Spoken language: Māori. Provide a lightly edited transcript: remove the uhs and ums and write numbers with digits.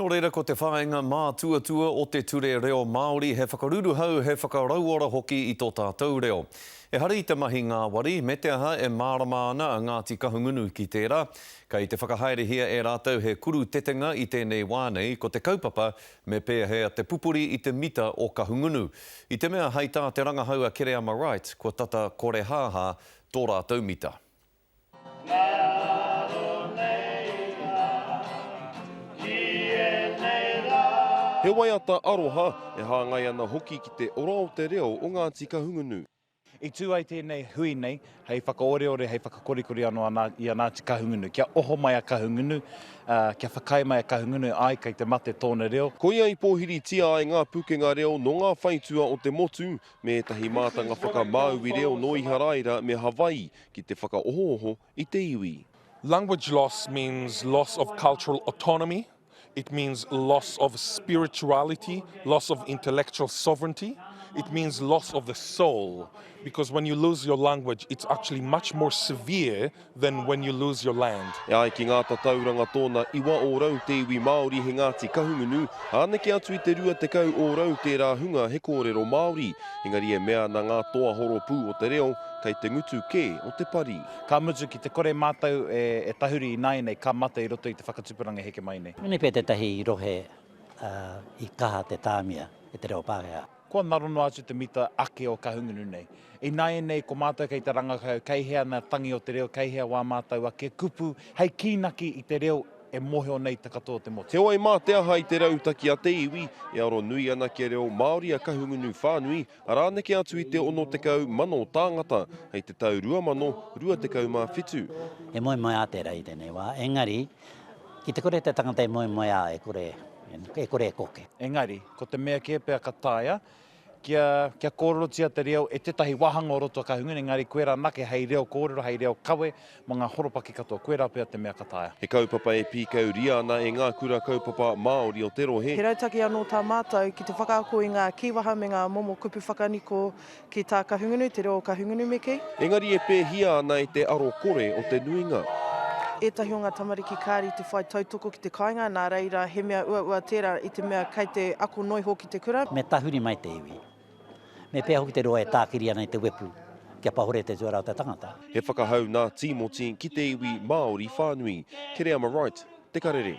Nō reira ko te whāinga mā tuatua o te ture reo Māori, he whakaruru hau, he whakarauora hoki i tō tātou reo. E hari i te mahi ngā wari, me te aha e mārama ana a Ngāti Kahungunu ki tērā. Kei te whakahaere hia e rātou he kuru tetenga i tēnei wānei, ko te kaupapa me pēa hea te pupuri i te mita o Kahungunu. I te mea hei tā te rangahau a Kereama Right, ko tata kore hāha tō rātou mita. He waiata aroha e hāngai ana hoki ki te ora o te reo o Ngāti Kahungunu. I tū ai tēnei hui nei, hei whakaoreore, hei whakakorikori anō i a Ngāti Kahungunu. Kia oho mai a Kahungunu, kia whakai mai a Kahungunu ai kei te mate tōna reo. Ko ia i pōhiri tia ai ngā pukenga reo no ngā whaitua o te motu me tahi mātanga whakamau i reo no i Haraira me Hawaii ki te whakaoho i te iwi. Language loss means loss of cultural autonomy. It means loss of spirituality, loss of intellectual sovereignty. It means loss of the soul, because when you lose your language, it's actually much more severe than when you lose your land. E ai ki ngā tatauranga tōna iwa o rau te iwi Māori he Ngāti Kahungunu, aneke atu i te rua te kau o rau te rāhunga he kōrero Māori, engari e mea na ngā toa horo pū o te reo, kei te ngutu kē o te pari. Ka mutu ki te kore mātou e tahuri i nai nei, ka mata i roto i te whakatupuranga heke mai nei. Mene pē te tahi i rohe i kaha te tāmia e te reo Pākehā. Kua narono atu te mita ake o Kahungunu nei. I nai nei ko mātou kei te rangahau, kei hea na tangi o te reo, kei hea wā mātou ake kupu, hei kīnaki i te reo e moheo nei te katoa te motu. Te oi mā te aha i te rautaki a te iwi, e aro nui ana ke reo Māori a Kahungunu whānui, a rāneke atu i te ono te kau mano tāngata, hei te tau rua mano, rua te kau mā whitu. E moe moe a tērā i tēnei wā. Engari, ki te kore te tangata e moe moe a e kore e koke. Engari, ko te mea kia pēr ka tāia, kia kōrorotia te reo e tetahi wahanga o roto a Kahungunu, engari koe rā nake hei reo kōrero, hei reo kawe, mā ngā horopaki katoa, koe rā pēr te mea ka tāia. He kaupapa e pīkau ria ana e ngā kura kaupapa Māori o te rohe. He rautaki anō tā mātou ki te whakaako i ngā kiwaha me ngā momo kupu whakaniko ki tā Kahungunu, te reo Kahungunu me kei. Engari e pēhia ana i te aro kore o te nuinga. Ētahi o ngā tamariki kāri te whai tautoko ki te kāinga, nā reira he mea ua tērā i te mea kei te ako noi hoki te kura. Me tahuri mai te iwi. Me pēa hoki te roa e tākiri ana i te wepu, kia pahore te tuara o te tangata. He whakahau nā Timoti ki te iwi Māori whānui. Kereama Right, te karere.